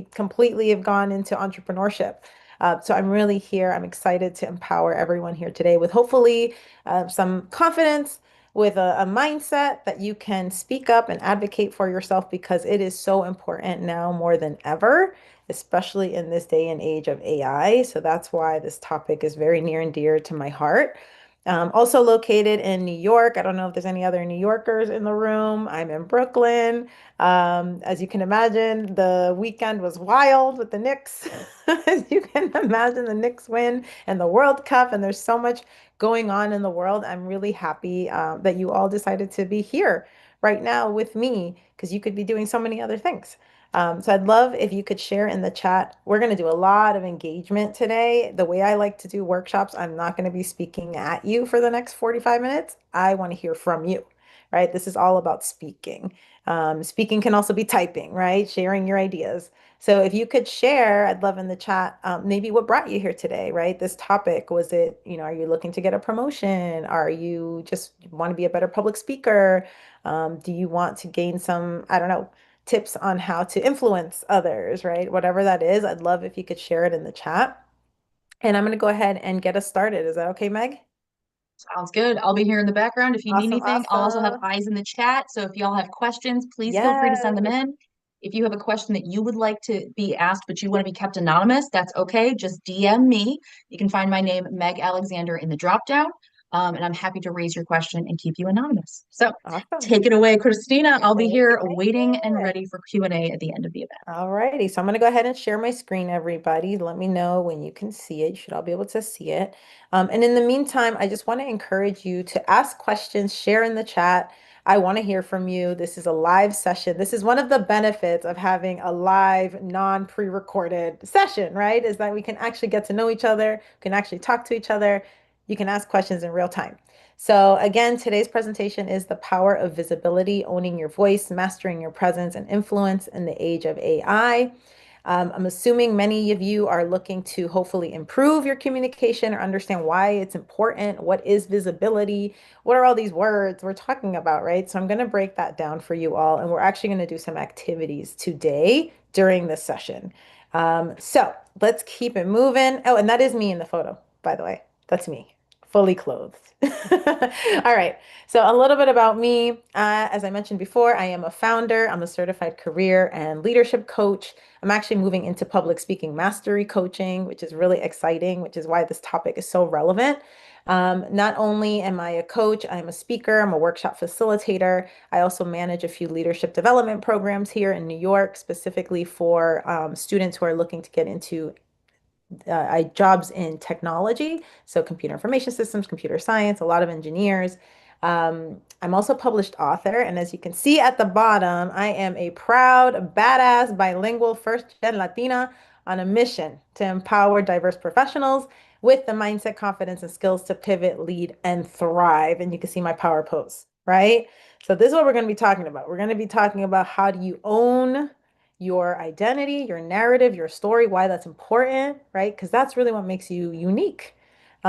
completely have gone into entrepreneurship. So I'm really here. I'm excited to empower everyone here today with hopefully some confidence, with a mindset that you can speak up and advocate for yourself because it is so important now more than ever, especially in this day and age of AI. So that's why this topic is very near and dear to my heart. Also located in New York. I don't know if there's any other New Yorkers in the room. I'm in Brooklyn. As you can imagine, the weekend was wild with the Knicks. As you can imagine, the Knicks win and the World Cup, and there's so much going on in the world. I'm really happy that you all decided to be here right now with me because you could be doing so many other things. So I'd love if you could share in the chat. We're going to do a lot of engagement today. The way I like to do workshops, I'm not going to be speaking at you for the next 45 minutes. I want to hear from you, right? This is all about speaking. Speaking can also be typing, right? Sharing your ideas. So if you could share, I'd love in the chat, maybe what brought you here today, right? This topic, was it, are you looking to get a promotion? Are you just want to be a better public speaker? Do you want to gain some, I don't know, tips on how to influence others, right? Whatever that is, I'd love if you could share it in the chat. And I'm going to go ahead and get us started. Is that okay, Meg? Sounds good. I'll be here in the background if you need Awesome, anything. I'll also have awesome. eyes in the chat. So if y'all have questions, please feel free to send them Yes, in. If you have a question that you would like to be asked, but you want to be kept anonymous, that's okay. Just DM me. You can find my name, Meg Alexander, in the dropdown. And I'm happy to raise your question and keep you anonymous. So awesome. take it away, Christina. I'll be Thank you, here thank waiting and you. ready for Q&A at the end of the event. All righty, so I'm going to go ahead and share my screen, everybody. Let me know when you can see it. You should all be able to see it. And in the meantime, I just want to encourage you to ask questions, share in the chat. I want to hear from you. This is a live session. This is one of the benefits of having a live, non-pre-recorded session, right? Is that we can actually get to know each other, can actually talk to each other. You can ask questions in real time. So again, today's presentation is the power of visibility, owning your voice, mastering your presence and influence in the age of AI. I'm assuming many of you are looking to hopefully improve your communication or understand why it's important. What is visibility? What are all these words we're talking about, right? So I'm going to break that down for you all, and we're actually going to do some activities today during this session. So let's keep it moving. Oh, and that is me in the photo, by the way. That's me, fully clothed. All right. So a little bit about me. As I mentioned before, I am a founder. I'm a certified career and leadership coach. I'm actually moving into public speaking mastery coaching, which is really exciting, which is why this topic is so relevant. Not only am I a coach, I'm a speaker, I'm a workshop facilitator. I also manage a few leadership development programs here in New York, specifically for students who are looking to get into jobs in technology, so computer information systems, computer science, a lot of engineers. I'm also a published author, and as you can see at the bottom, I am a proud, badass, bilingual, first-gen Latina on a mission to empower diverse professionals with the mindset, confidence, and skills to pivot, lead, and thrive. And you can see my power pose, right? So this is what we're going to be talking about. We're going to be talking about how do you own your identity, your narrative, your story, why that's important, right? Because that's really what makes you unique.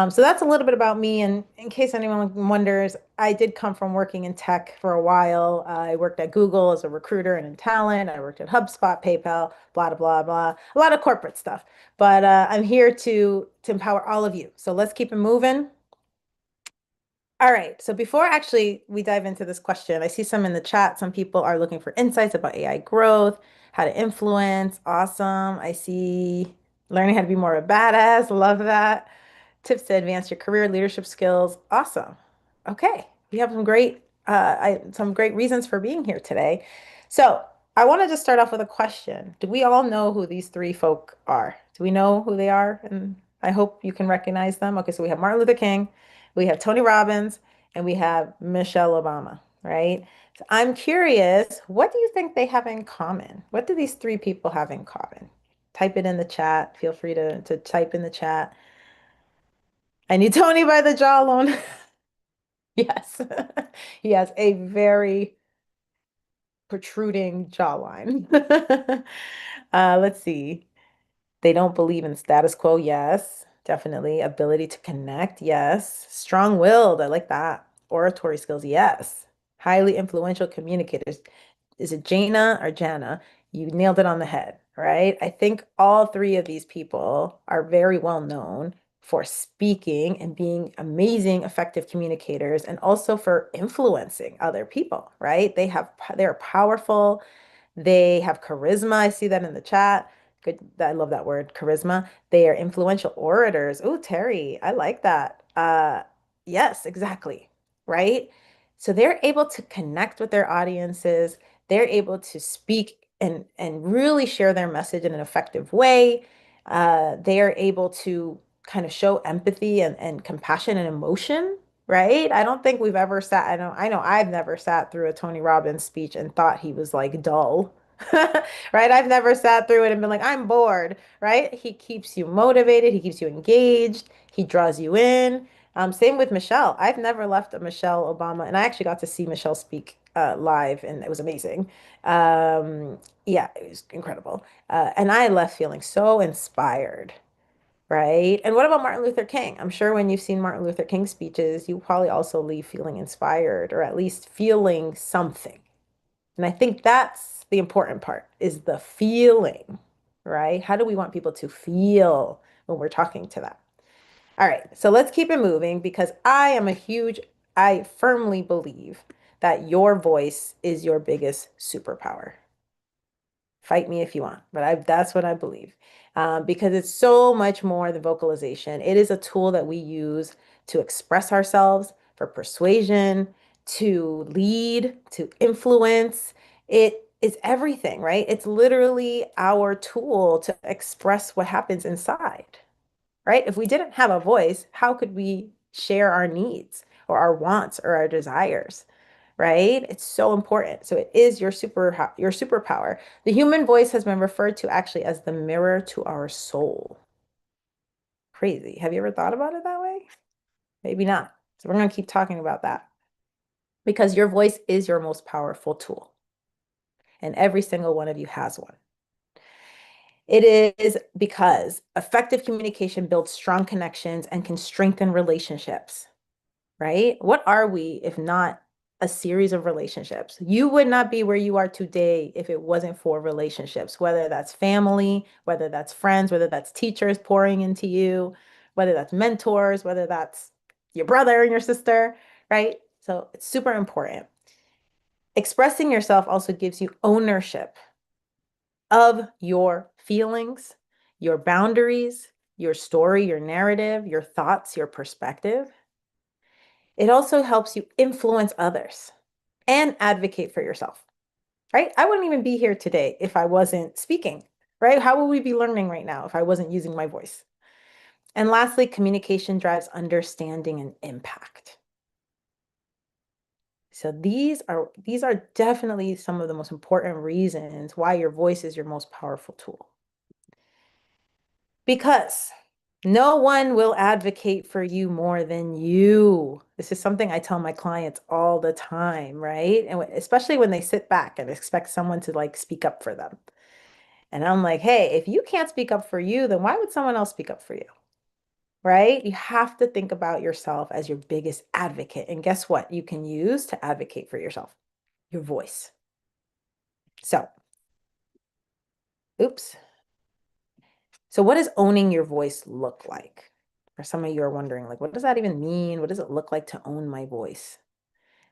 So that's a little bit about me. And in case anyone wonders, I did come from working in tech for a while. I worked at Google as a recruiter and in talent. I worked at HubSpot, PayPal, blah, blah, blah, blah, a lot of corporate stuff. But I'm here to empower all of you. So let's keep it moving. All right. So before actually we dive into this question, I see some in the chat. Some people are looking for insights about AI growth, how to influence. Awesome. I see learning how to be more of a badass. Love that. Tips to advance your career, leadership skills. Awesome. Okay. We have some great reasons for being here today. So I want to just start off with a question. Do we all know who these three folk are? Do we know who they are? And I hope you can recognize them. Okay, so we have Martin Luther King, we have Tony Robbins, and we have Michelle Obama, right? So I'm curious, what do you think they have in common? What do these three people have in common? Type it in the chat. Feel free to type in the chat. I need Tony by the jawbone. Yes. He has a very protruding jawline. Let's see. They don't believe in status quo. Yes, definitely. Ability to connect. Yes. Strong-willed. I like that. Oratory skills. Yes. Highly influential communicators. Is it Jana or Jana? You nailed it on the head. right? I think all three of these people are very well known for speaking and being amazing, effective communicators, and also for influencing other people, right? They're powerful, they have charisma. I see that in the chat. Good. I love that word, charisma. They are influential orators. Oh, Terry, I like that. Yes, exactly. Right? So they're able to connect with their audiences. They're able to speak and really share their message in an effective way. They are able to kind of show empathy and compassion and emotion, right? I don't think we've ever sat, I know I've never sat through a Tony Robbins speech and thought he was like dull. Right? I've never sat through it and been like, I'm bored, right? He keeps you motivated, he keeps you engaged, he draws you in. Same with Michelle. I've never left a Michelle Obama, and I actually got to see Michelle speak live, and it was amazing. Um, yeah, it was incredible. And I left feeling so inspired, right? And what about Martin Luther King? I'm sure when you've seen Martin Luther King speeches, you probably also leave feeling inspired or at least feeling something. And I think that's the important part is the feeling, right? How do we want people to feel when we're talking to them? All right, so let's keep it moving because I firmly believe that your voice is your biggest superpower. Fight me if you want, but that's what I believe. Because it's so much more than vocalization. It is a tool that we use to express ourselves, for persuasion, to lead, to influence. It is everything, right? It's literally our tool to express what happens inside, right? If we didn't have a voice, how could we share our needs or our wants or our desires? Right? It's so important. So it is your superpower. The human voice has been referred to actually as the mirror to our soul. Crazy. Have you ever thought about it that way? Maybe not. So we're going to keep talking about that because your voice is your most powerful tool, and every single one of you has one. It is because effective communication builds strong connections and can strengthen relationships, right? What are we if not a series of relationships? You would not be where you are today if it wasn't for relationships, whether that's family, whether that's friends, whether that's teachers pouring into you, whether that's mentors, whether that's your brother and your sister, right? So it's super important. Expressing yourself also gives you ownership of your feelings, your boundaries, your story, your narrative, your thoughts, your perspective. It also helps you influence others and advocate for yourself, right? I wouldn't even be here today if I wasn't speaking, right? How would we be learning right now if I wasn't using my voice? And lastly, communication drives understanding and impact. So these are definitely some of the most important reasons why your voice is your most powerful tool. Because no one will advocate for you more than you. This is something I tell my clients all the time, right? And especially when they sit back and expect someone to like speak up for them. And I'm like, hey, if you can't speak up for you, then why would someone else speak up for you? Right? You have to think about yourself as your biggest advocate. And guess what? You can use to advocate for yourself, your voice. So, oops. So, what does owning your voice look like? For some of you are wondering, like, what does that even mean? What does it look like to own my voice?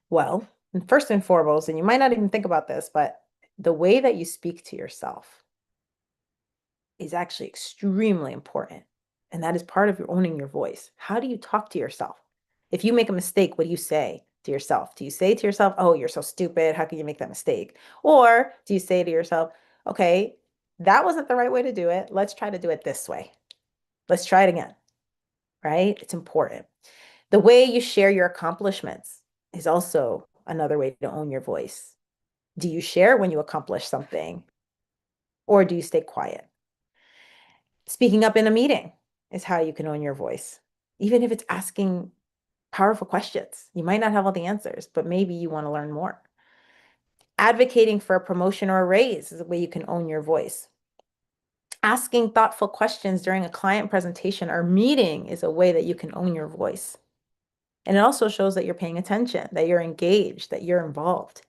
Well, first and foremost, and you might not even think about this, but the way that you speak to yourself is actually extremely important. And that is part of your owning your voice. How do you talk to yourself? If you make a mistake, what do you say to yourself? Do you say to yourself, oh, you're so stupid. How can you make that mistake? Or do you say to yourself, okay, that wasn't the right way to do it. Let's try to do it this way. Let's try it again, right? It's important. The way you share your accomplishments is also another way to own your voice. Do you share when you accomplish something or do you stay quiet? Speaking up in a meeting is how you can own your voice, even if it's asking powerful questions. You might not have all the answers, but maybe you want to learn more. Advocating for a promotion or a raise is a way you can own your voice. Asking thoughtful questions during a client presentation or meeting is a way that you can own your voice. And it also shows that you're paying attention, that you're engaged, that you're involved.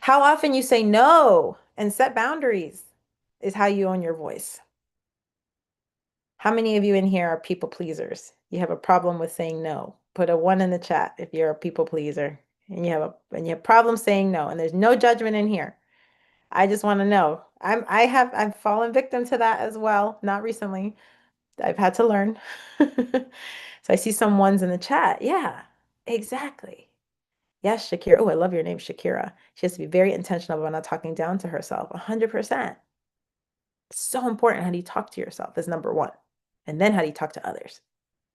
How often you say no and set boundaries is how you own your voice. How many of you in here are people pleasers? You have a problem with saying no. Put a one in the chat if you're a people pleaser and you have problems saying no, and there's no judgment in here. I just want to know. I've fallen victim to that as well. Not recently. I've had to learn. So I see some ones in the chat. Yeah, exactly. Yes, Shakira. Oh, I love your name, Shakira. She has to be very intentional about not talking down to herself. 100%. It's so important. How do you talk to yourself is number one. And then how do you talk to others,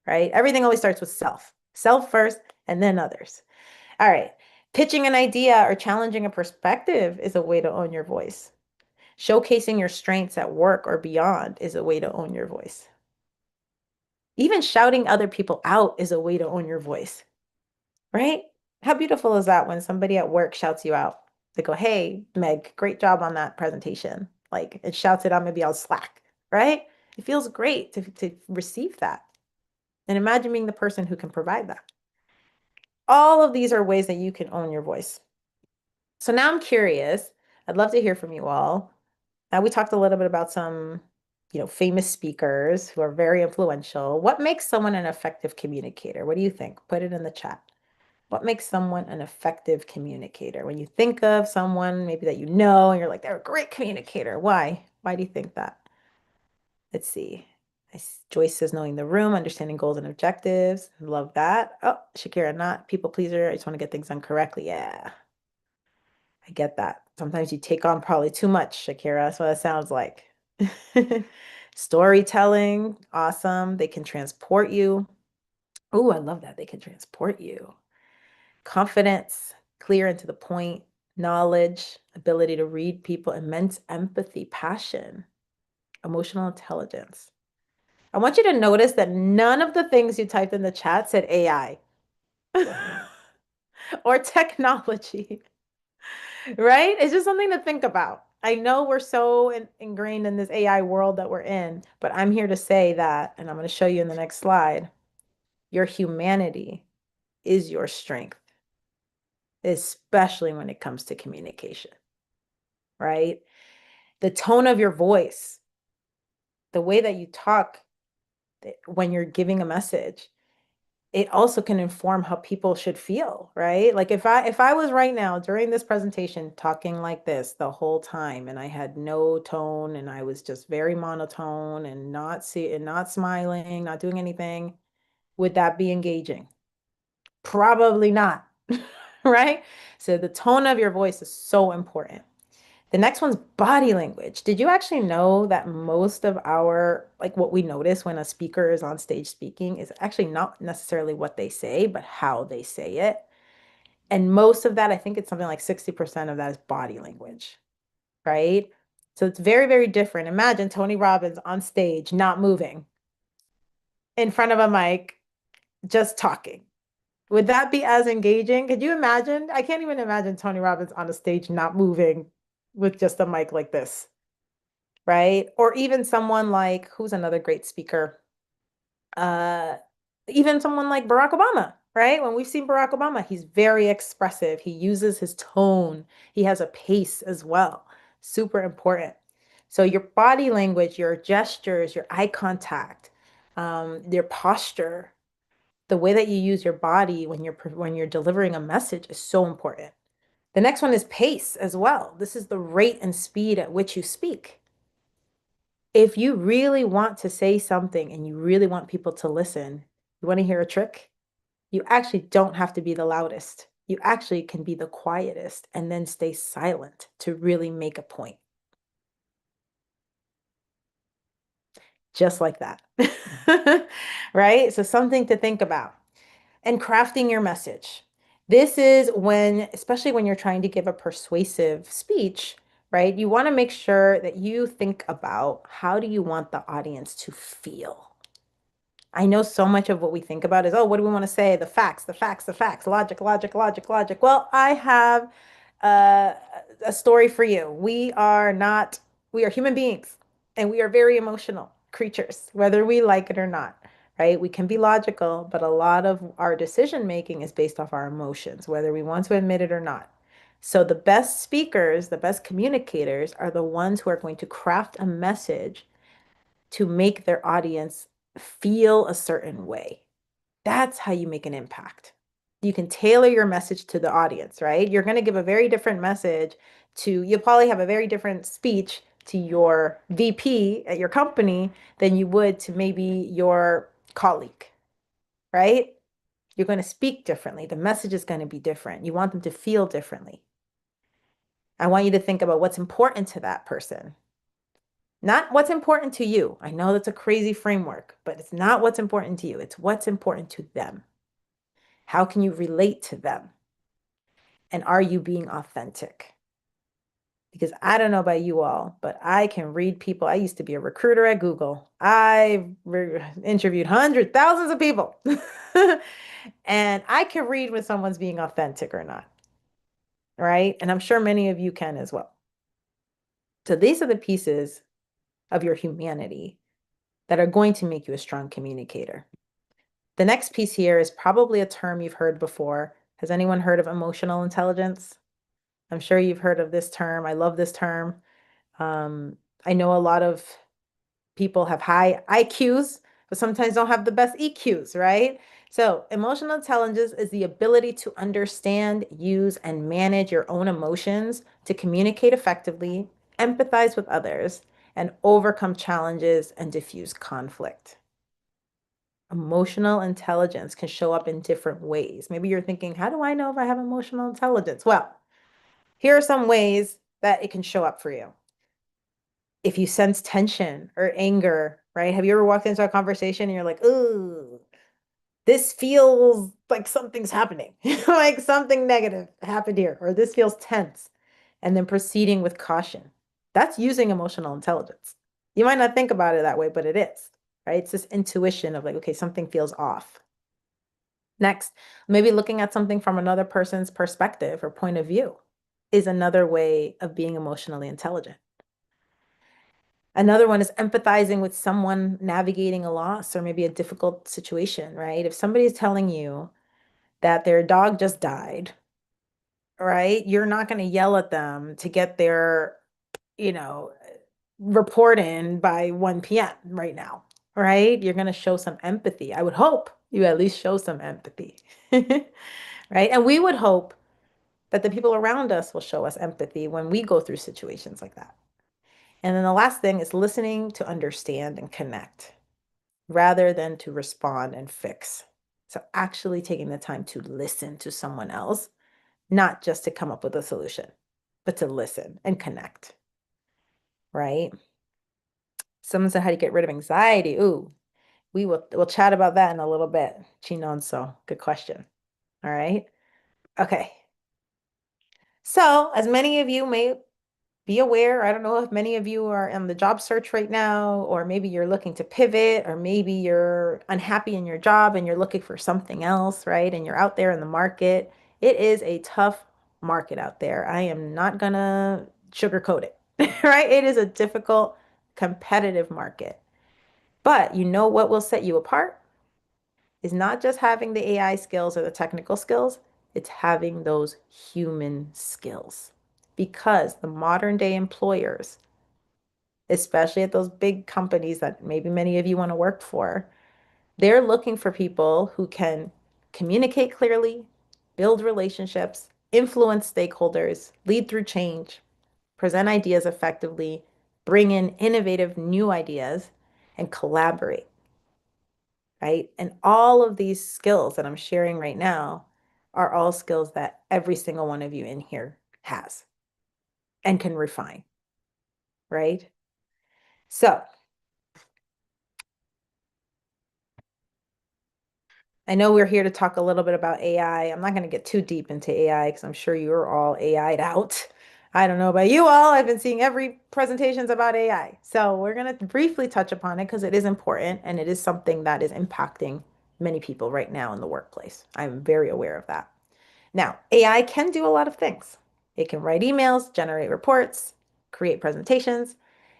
right? Everything always starts with self. Self first and then others. All right. Pitching an idea or challenging a perspective is a way to own your voice. Showcasing your strengths at work or beyond is a way to own your voice. Even shouting other people out is a way to own your voice, right? How beautiful is that when somebody at work shouts you out? They go, hey, Meg, great job on that presentation. Like it shouts it out, maybe I'll slack, right? It feels great to receive that. And imagine being the person who can provide that. All of these are ways that you can own your voice. So now I'm curious. I'd love to hear from you all. Now we talked a little bit about some, famous speakers who are very influential. What makes someone an effective communicator? What do you think? Put it in the chat. What makes someone an effective communicator? When you think of someone maybe that you know and you're like, they're a great communicator. Why? Why do you think that? Let's see. Joyce says knowing the room, understanding goals and objectives. Love that. Oh, Shakira, not people pleaser. I just want to get things done correctly. Yeah, I get that. Sometimes you take on probably too much, Shakira. That's what it sounds like. Storytelling, awesome. They can transport you. Oh, I love that. They can transport you. Confidence, clear and to the point, knowledge, ability to read people, immense empathy, passion, emotional intelligence. I want you to notice that none of the things you typed in the chat said AI or technology, right? It's just something to think about. I know we're so ingrained in this AI world that we're in, but I'm here to say that, and I'm going to show you in the next slide, your humanity is your strength, especially when it comes to communication, right? The tone of your voice, the way that you talk when you're giving a message, it also can inform how people should feel, right? Like if I was right now during this presentation talking like this the whole time and I had no tone and I was just very monotone and not smiling, not doing anything, would that be engaging? Probably not. Right? So the tone of your voice is so important. The next one's body language. Did you actually know that most of like what we notice when a speaker is on stage speaking is actually not necessarily what they say, but how they say it? And most of that, I think it's something like 60% of that is body language, right? So it's very, very different. Imagine Tony Robbins on stage, not moving in front of a mic, just talking. Would that be as engaging? Could you imagine? I can't even imagine Tony Robbins on a stage not moving with just a mic like this, right? Or even someone like who's another great speaker? Uh, Even someone like Barack Obama, right? When we've seen Barack Obama, he's very expressive. He uses his tone. He has a pace as well. Super important. So your body language, your gestures, your eye contact, your posture, the way that you use your body when you're delivering a message is so important. The next one is pace as well. This is the rate and speed at which you speak. If you really want to say something and you really want people to listen, you want to hear a trick? You actually don't have to be the loudest. You actually can be the quietest and then stay silent to really make a point. Just like that. Right? So something to think about. And crafting your message. This is when, especially when you're trying to give a persuasive speech, right? You want to make sure that you think about how do you want the audience to feel? I know so much of what we think about is, oh, what do we want to say? The facts, the facts, the facts, logic, logic, logic, logic. Well, I have uh, a story for you. We are human beings and we are very emotional creatures, whether we like it or not, right? We can be logical, but a lot of our decision making is based off our emotions, whether we want to admit it or not. So the best speakers, the best communicators are the ones who are going to craft a message to make their audience feel a certain way. That's how you make an impact. You can tailor your message to the audience, right? You're going to give a very different message to, you'll probably have a very different speech to your VP at your company than you would to maybe your colleague, right? You're going to speak differently. The message is going to be different. You want them to feel differently. I want you to think about what's important to that person, not what's important to you. I know that's a crazy framework, but it's not what's important to you. It's what's important to them. How can you relate to them? And are you being authentic? Because I don't know about you all, but I can read people. I used to be a recruiter at Google. I interviewed hundreds, thousands of people. And I can read when someone's being authentic or not, right? And I'm sure many of you can as well. So these are the pieces of your humanity that are going to make you a strong communicator. The next piece here is probably a term you've heard before. Has anyone heard of emotional intelligence? I'm sure you've heard of this term. I love this term. Um, I know a lot of people have high IQs, but sometimes don't have the best EQs, right? So, emotional intelligence is the ability to understand, use, and manage your own emotions to communicate effectively, empathize with others, and overcome challenges and diffuse conflict. Emotional intelligence can show up in different ways. Maybe you're thinking, how do I know if I have emotional intelligence? Well, here are some ways that it can show up for you. If you sense tension or anger, right? Have you ever walked into a conversation and you're like, ooh, this feels like something's happening, like something negative happened here, or this feels tense, and then proceeding with caution. That's using emotional intelligence. You might not think about it that way, but it is, right? It's this intuition of like, okay, something feels off. Next, maybe looking at something from another person's perspective or point of view is another way of being emotionally intelligent. Another one is empathizing with someone navigating a loss or maybe a difficult situation, right? If somebody's telling you that their dog just died, right? You're not going to yell at them to get their, you know, report in by 1 p.m. right now, right? You're going to show some empathy. I would hope you at least show some empathy, right? And we would hope that the people around us will show us empathy when we go through situations like that. And then the last thing is listening to understand and connect rather than to respond and fix. So actually taking the time to listen to someone else, not just to come up with a solution, but to listen and connect, right? Someone said how to get rid of anxiety. Ooh, we'll chat about that in a little bit. Chinonso, good question. All right. Okay. So, as many of you may be aware. I don't know if many of you are on the job search right now, or maybe you're looking to pivot, or maybe you're unhappy in your job and you're looking for something else, right? And you're out there in the market. It is a tough market out there. I am not gonna sugarcoat it, right? It is a difficult, competitive market. But you know what will set you apart is not just having the AI skills or the technical skills, it's having those human skills. Because the modern day employers, especially at those big companies that maybe many of you want to work for, they're looking for people who can communicate clearly, build relationships, influence stakeholders, lead through change, present ideas effectively, bring in innovative new ideas, and collaborate, right? And all of these skills that I'm sharing right now are all skills that every single one of you in here has and can refine, right? So, I know we're here to talk a little bit about AI. I'm not going to get too deep into AI because I'm sure you're all AI'd out. I don't know about you all. I've been seeing every presentations about AI. So we're going to briefly touch upon it because it is important and it is something that is impacting many people right now in the workplace. I'm very aware of that. Now, AI can do a lot of things. It can write emails, generate reports, create presentations.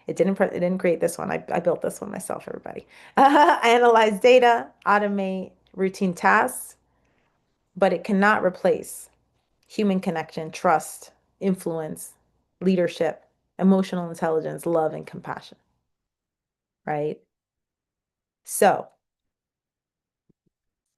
It didn't create this one. I built this one myself, everybody. Analyze data, automate routine tasks, but it cannot replace. human connection, trust, influence, leadership, emotional intelligence, love, and compassion, right? So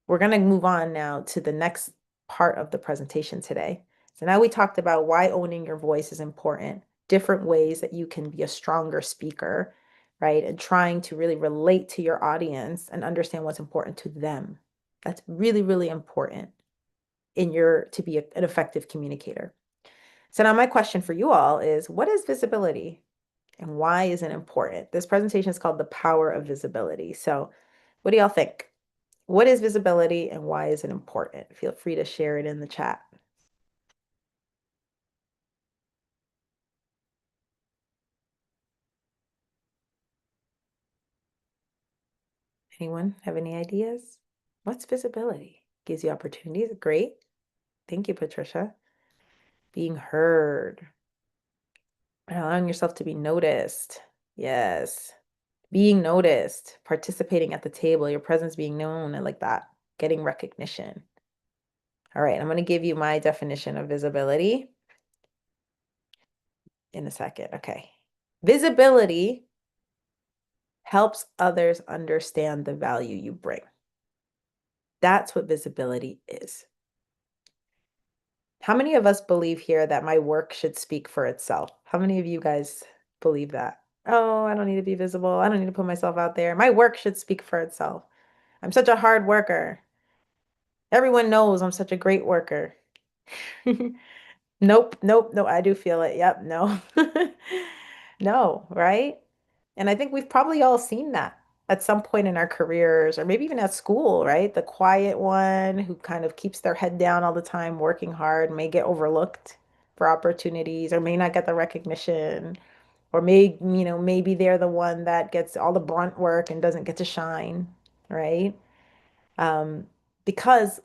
we're going to move on now to the next part of the presentation today. So now we talked about why owning your voice is important, different ways that you can be a stronger speaker, right? And trying to really relate to your audience and understand what's important to them. That's really, really important to be an effective communicator. So now my question for you all is, what is visibility and why is it important? This presentation is called The Power of Visibility. So what do y'all think? What is visibility and why is it important? Feel free to share it in the chat. Anyone have any ideas? What's visibility? Gives you opportunities. Great. Thank you, Patricia. Being heard, allowing yourself to be noticed. Yes. Being noticed, participating at the table, your presence being known, and like that, getting recognition. All right, I'm going to give you my definition of visibility in a second. Okay. Visibility helps others understand the value you bring. That's what visibility is. How many of us believe here that my work should speak for itself? How many of you guys believe that? Oh, I don't need to be visible. I don't need to put myself out there. My work should speak for itself. I'm such a hard worker. Everyone knows I'm such a great worker. Nope, nope, no, I do feel it. Yep, no. No, right? And I think we've probably all seen that at some point in our careers, or maybe even at school, right? The quiet one who kind of keeps their head down all the time, working hard, may get overlooked for opportunities, or may not get the recognition, or maybe they're the one that gets all the brunt work and doesn't get to shine, right? Um, because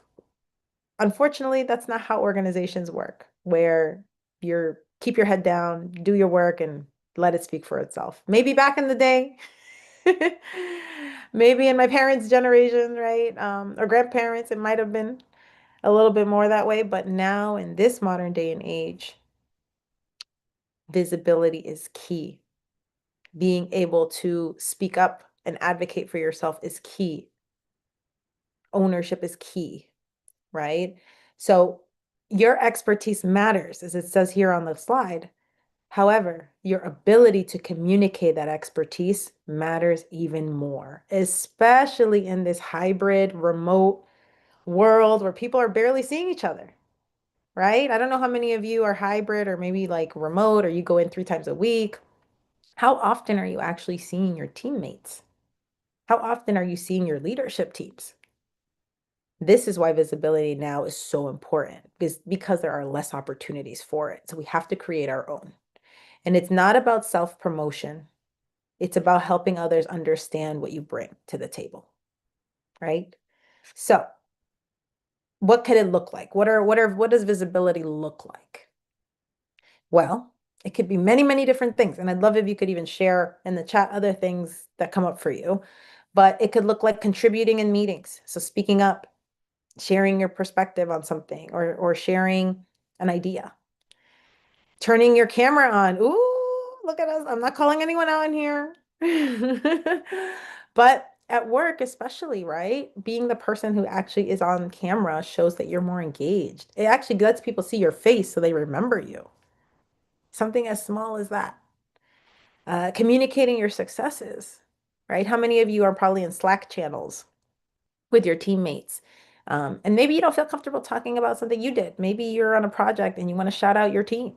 unfortunately, that's not how organizations work, where you're keep your head down, do your work, and let it speak for itself. Maybe back in the day, maybe in my parents' generation, right? Or grandparents, it might have been a little bit more that way. But now in this modern day and age, visibility is key. Being able to speak up and advocate for yourself is key. Ownership is key, right? So your expertise matters, as it says here on the slide. However, your ability to communicate that expertise matters even more, especially in this hybrid, remote world where people are barely seeing each other, right? I don't know how many of you are hybrid or maybe like remote or you go in 3 times a week. How often are you actually seeing your teammates? How often are you seeing your leadership teams? This is why visibility now is so important because there are less opportunities for it. So we have to create our own. And it's not about self-promotion. It's about helping others understand what you bring to the table, right? So, what could it look like? What does visibility look like? Well, it could be many, many different things. And I'd love if you could even share in the chat other things that come up for you. But it could look like contributing in meetings. So speaking up, sharing your perspective on something or sharing an idea. Turning your camera on. Ooh, look at us. I'm not calling anyone out in here. But at work, especially, right? Being the person who actually is on camera shows that you're more engaged. It actually lets people see your face so they remember you. Something as small as that. Communicating your successes, right? How many of you are probably in Slack channels with your teammates? And maybe you don't feel comfortable talking about something you did. Maybe you're on a project and you want to shout out your team.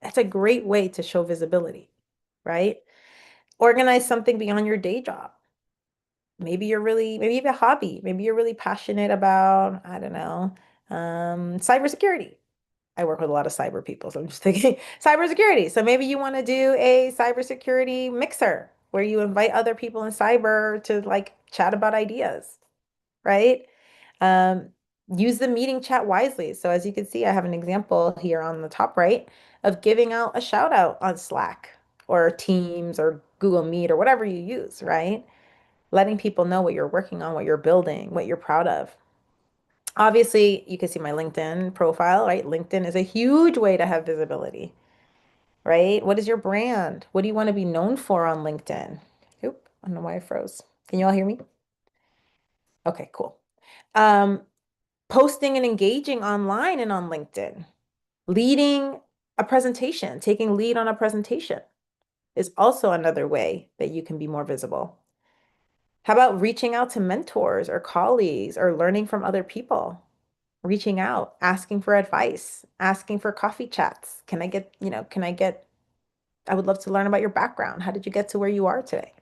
That's a great way to show visibility, right? Organize something beyond your day job. Maybe you have a hobby. Maybe you're really passionate about, I don't know, cybersecurity. I work with a lot of cyber people, so I'm just thinking cybersecurity. So maybe you want to do a cybersecurity mixer where you invite other people in cyber to like chat about ideas, right? Um, Use the meeting chat wisely. So as you can see, I have an example here on the top right of giving out a shout out on Slack or Teams or Google Meet or whatever you use, right? Letting people know what you're working on, what you're building, what you're proud of. Obviously, you can see my LinkedIn profile, right? LinkedIn is a huge way to have visibility, right? What is your brand? What do you want to be known for on LinkedIn? Oop, I don't know why I froze. Can you all hear me? Okay, cool. Um, Posting and engaging online and on LinkedIn, leading a presentation, taking lead on a presentation is also another way that you can be more visible. How about reaching out to mentors or colleagues or learning from other people? Reaching out, asking for advice, asking for coffee chats. Can I get, I would love to learn about your background. How did you get to where you are today?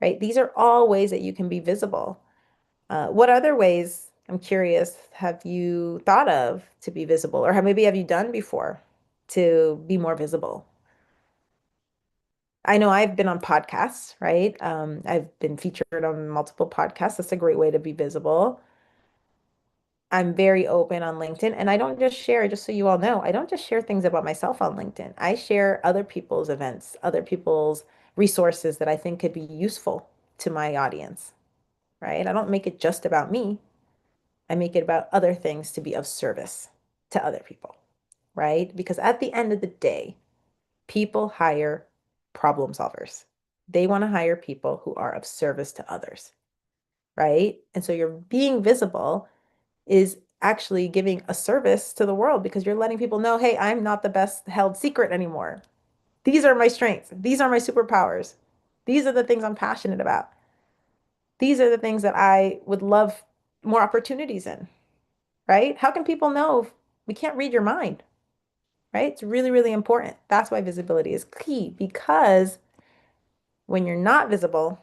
Right? These are all ways that you can be visible. What other ways, I'm curious, have you thought of to be visible, or maybe have you done before to be more visible? I know I've been on podcasts, right? I've been featured on multiple podcasts. That's a great way to be visible. I'm very open on LinkedIn, and I don't just share, just so you all know, I don't just share things about myself on LinkedIn. I share other people's events, other people's resources that I think could be useful to my audience, right? I don't make it just about me. I make it about other things to be of service to other people, right? Because at the end of the day, people hire problem solvers. They want to hire people who are of service to others, right? And so you're being visible is actually giving a service to the world because you're letting people know, hey, I'm not the best held secret anymore. These are my strengths. These are my superpowers. These are the things I'm passionate about. These are the things that I would love more opportunities in, right? How can people know if we can't read your mind, right? It's really, really important. That's why visibility is key because when you're not visible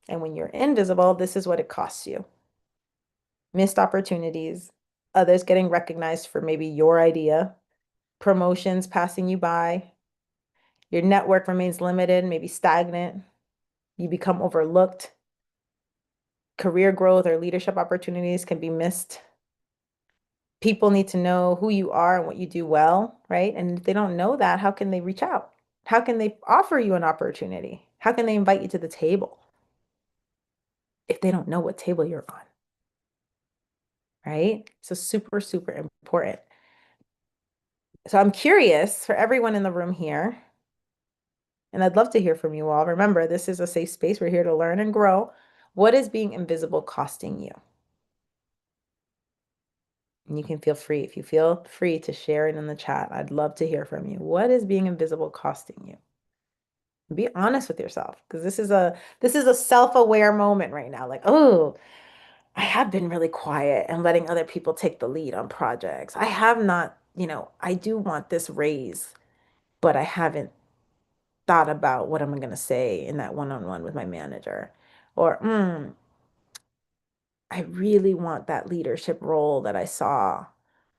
and when you're invisible, this is what it costs you. Missed opportunities, others getting recognized for maybe your idea, promotions passing you by, your network remains limited, maybe stagnant, you become overlooked, career growth or leadership opportunities can be missed. People need to know who you are and what you do well, right? And if they don't know that, how can they reach out? How can they offer you an opportunity? How can they invite you to the table if they don't know what table you're on, right? So super, super important. So I'm curious for everyone in the room here, and I'd love to hear from you all. Remember, this is a safe space. We're here to learn and grow. What is being invisible costing you? And you can feel free, if you feel free to share it in the chat. I'd love to hear from you. What is being invisible costing you? Be honest with yourself because this is a self-aware moment right now. Like, oh, I have been really quiet and letting other people take the lead on projects. I have not, I do want this raise, but I haven't thought about what I'm going to say in that one-on-one with my manager. Or, I really want that leadership role that I saw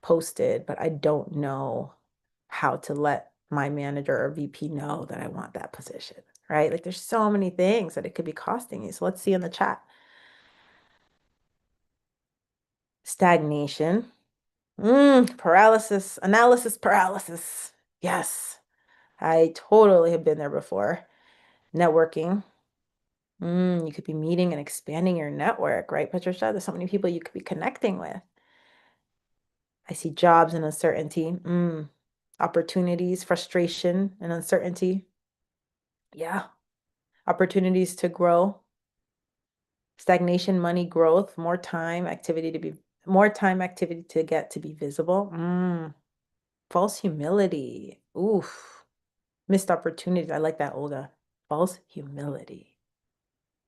posted, but I don't know how to let my manager or VP know that I want that position, right? Like there's so many things that it could be costing you. So let's see in the chat. Stagnation, paralysis, analysis paralysis. Yes, I totally have been there before. Networking. You could be meeting and expanding your network, right, Patricia? There's so many people you could be connecting with. I see jobs and uncertainty. Opportunities, frustration, and uncertainty. Yeah. Opportunities to grow. Stagnation, money, growth, more time, activity to get to be visible. False humility. Oof. Missed opportunities. I like that, Olga. False humility,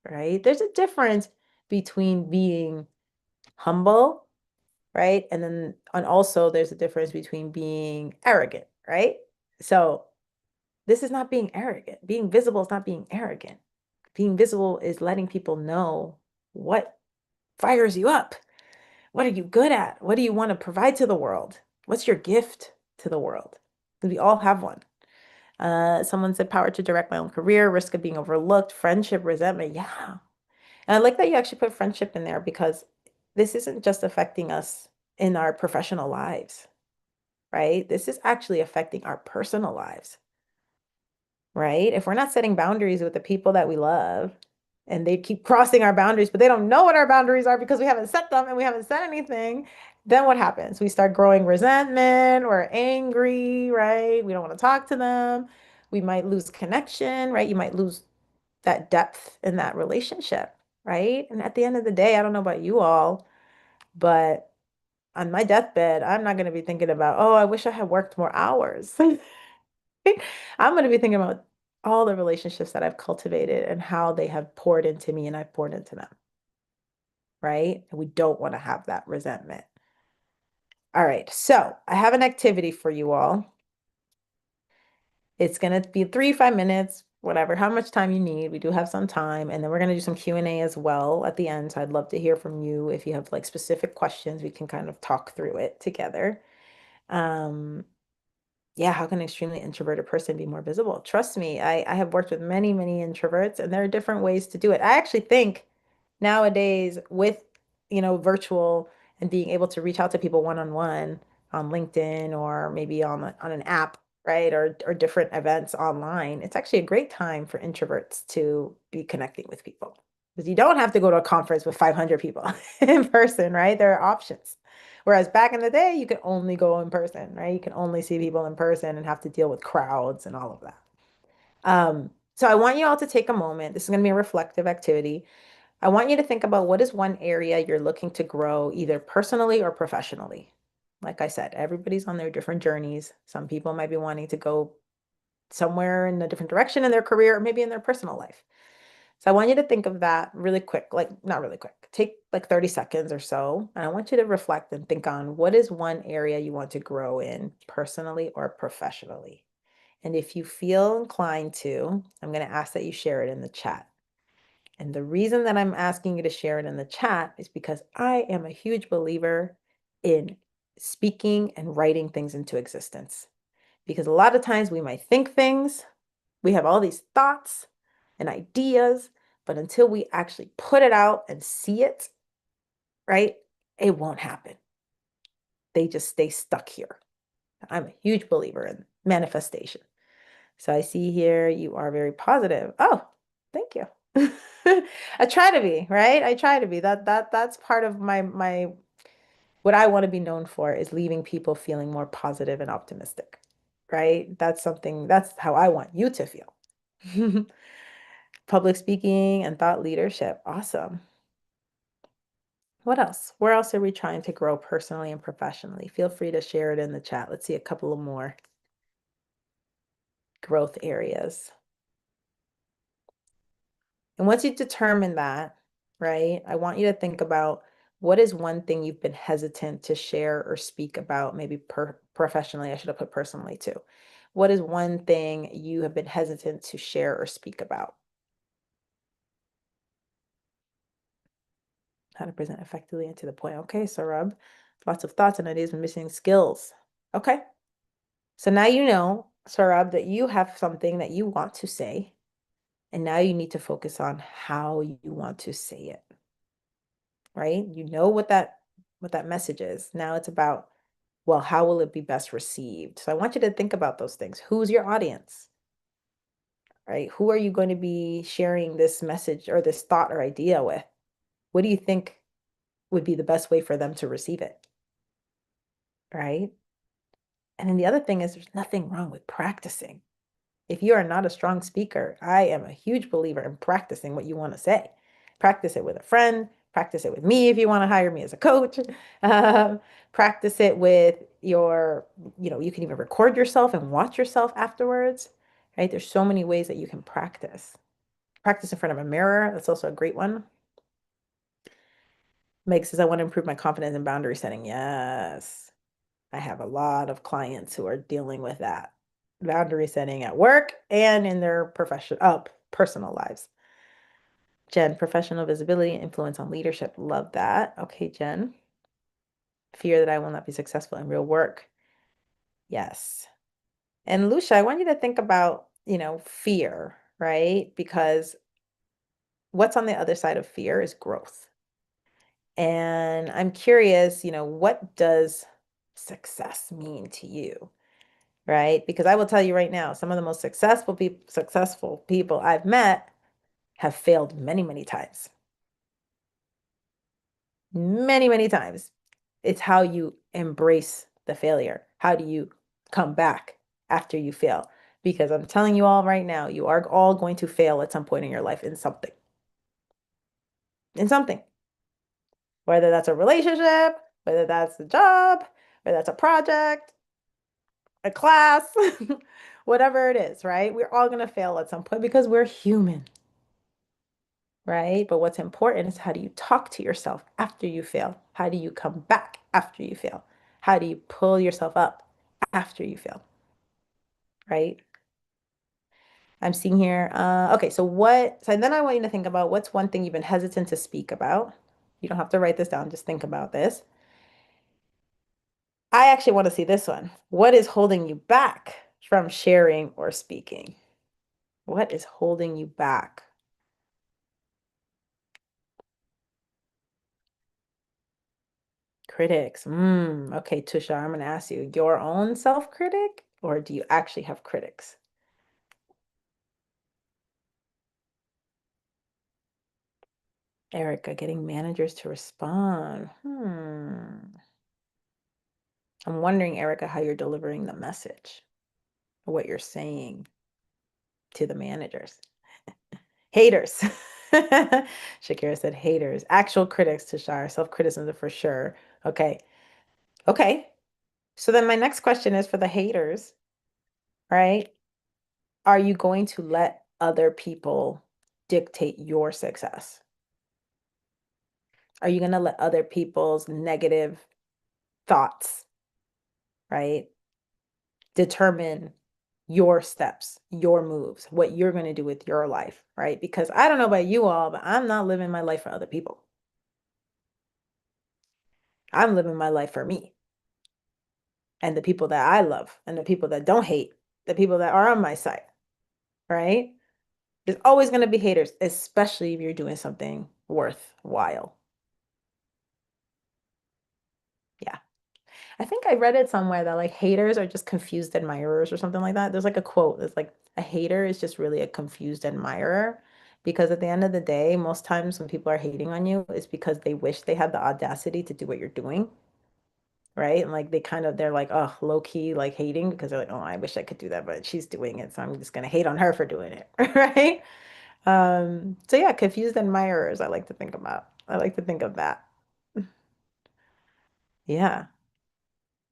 right? There's a difference between being humble, right? And also there's a difference between being arrogant, right? So this is not being arrogant. Being visible is not being arrogant. Being visible is letting people know what fires you up. What are you good at? What do you want to provide to the world? What's your gift to the world? Because we all have one. Someone said power to direct my own career, risk of being overlooked, friendship, resentment. Yeah. And I like that you actually put friendship in there because this isn't just affecting us in our professional lives, right? This is actually affecting our personal lives, right? If we're not setting boundaries with the people that we love, and they keep crossing our boundaries, but they don't know what our boundaries are because we haven't set them and we haven't said anything, then what happens? We start growing resentment or angry, right? We don't want to talk to them. We might lose connection, right? You might lose that depth in that relationship, right? And at the end of the day, I don't know about you all, but on my deathbed, I'm not going to be thinking about, oh, I wish I had worked more hours. I'm going to be thinking about all the relationships that I've cultivated and how they have poured into me and I've poured into them, right? And we don't want to have that resentment. All right, so I have an activity for you all. It's going to be 3, 5 minutes, whatever, how much time you need. We do have some time, and then we're going to do some Q&A as well at the end. So I'd love to hear from you. If you have like specific questions, we can kind of talk through it together. Um, yeah, how can an extremely introverted person be more visible? Trust me, I have worked with many, many introverts, and there are different ways to do it. I actually think nowadays with, virtual and being able to reach out to people one-on-one on LinkedIn or maybe on an app, right? Or different events online, it's actually a great time for introverts to be connecting with people because you don't have to go to a conference with 500 people in person, right? There are options. Whereas back in the day, you could only go in person, right? You can only see people in person and have to deal with crowds and all of that. So I want you all to take a moment. This is going to be a reflective activity. I want you to think about what is one area you're looking to grow, either personally or professionally. Like I said, everybody's on their different journeys. Some people might be wanting to go somewhere in a different direction in their career or maybe in their personal life. So I want you to think of that really quick, like not really quick. Take like 30 seconds or so. And I want you to reflect and think on what is one area you want to grow in personally or professionally. And if you feel inclined to, I'm going to ask that you share it in the chat. And the reason that I'm asking you to share it in the chat is because I am a huge believer in speaking and writing things into existence. Because a lot of times we might think things, we have all these thoughts and ideas, but until we actually put it out and see it, right, it won't happen. They just stay stuck here. I'm a huge believer in manifestation. So I see here you are very positive. Oh, thank you. I try to be, right? I try to be. That's part of my what I want to be known for is leaving people feeling more positive and optimistic. Right? That's how I want you to feel. Public speaking and thought leadership. Awesome. What else? Where else are we trying to grow personally and professionally? Feel free to share it in the chat. Let's see a couple of more growth areas. And once you determine that, right, I want you to think about what is one thing you've been hesitant to share or speak about, maybe professionally. I should have put personally too. What is one thing you have been hesitant to share or speak about? How to present effectively and to the point. Okay, Saurabh, lots of thoughts and ideas and missing skills. Okay, so now you know, Saurabh, that you have something that you want to say, and now you need to focus on how you want to say it. Right? You know what that message is. Now it's about, well, how will it be best received? So I want you to think about those things. Who's your audience? Right? Who are you going to be sharing this message or this thought or idea with? What do you think would be the best way for them to receive it? Right? And then the other thing is there's nothing wrong with practicing. If you are not a strong speaker, I am a huge believer in practicing what you want to say. Practice it with a friend, practice it with me if you want to hire me as a coach. Um, Practice it with you can even record yourself and watch yourself afterwards, right? There's so many ways that you can practice. Practice in front of a mirror, that's also a great one. Meg says, I want to improve my confidence in boundary setting. Yes. I have a lot of clients who are dealing with that boundary setting at work and in their personal lives. Jen, professional visibility and influence on leadership. Love that. Okay, Jen. Fear that I will not be successful in real work. Yes. And Lucia, I want you to think about, fear, right? Because what's on the other side of fear is growth. And I'm curious, what does success mean to you? Right? Because I will tell you right now, some of the most successful people I've met have failed many, many times. Many, many times. It's how you embrace the failure. How do you come back after you fail? Because I'm telling you all right now, you are all going to fail at some point in your life in something. In something. Whether that's a relationship, whether that's a job, whether that's a project, a class, whatever it is, right? We're all going to fail at some point because we're human, right? But what's important is how do you talk to yourself after you fail? How do you come back after you fail? How do you pull yourself up after you fail, right? I'm seeing here. Okay, so then I want you to think about what's one thing you've been hesitant to speak about. You don't have to write this down, just think about this. I actually want to see this one. What is holding you back from sharing or speaking? What is holding you back? Critics. Okay, Tushar, I'm going to ask you, your own self-critic, or do you actually have critics? Erica, getting managers to respond. I'm wondering, Erica, how you're delivering the message, what you're saying to the managers. Haters. Shakira said haters. Actual critics, Tushar. Self-criticism for sure. Okay. Okay. So then my next question is for the haters, right? Are you going to let other people dictate your success? Are you going to let other people's negative thoughts, right, determine your steps, your moves, what you're going to do with your life, right? Because I don't know about you all, but I'm not living my life for other people. I'm living my life for me and the people that I love and the people that don't hate, the people that are on my side, right? There's always going to be haters, especially if you're doing something worthwhile. Yeah. I think I read it somewhere that like haters are just confused admirers or something like that. There's like a quote that's like a hater is just really a confused admirer because at the end of the day, most times when people are hating on you, it's because they wish they had the audacity to do what you're doing, right? And like they're like, oh, low key like hating because they're like, oh, I wish I could do that, but she's doing it, so I'm just gonna hate on her for doing it, right? So yeah, confused admirers, I like to think about. I like to think of that. Yeah.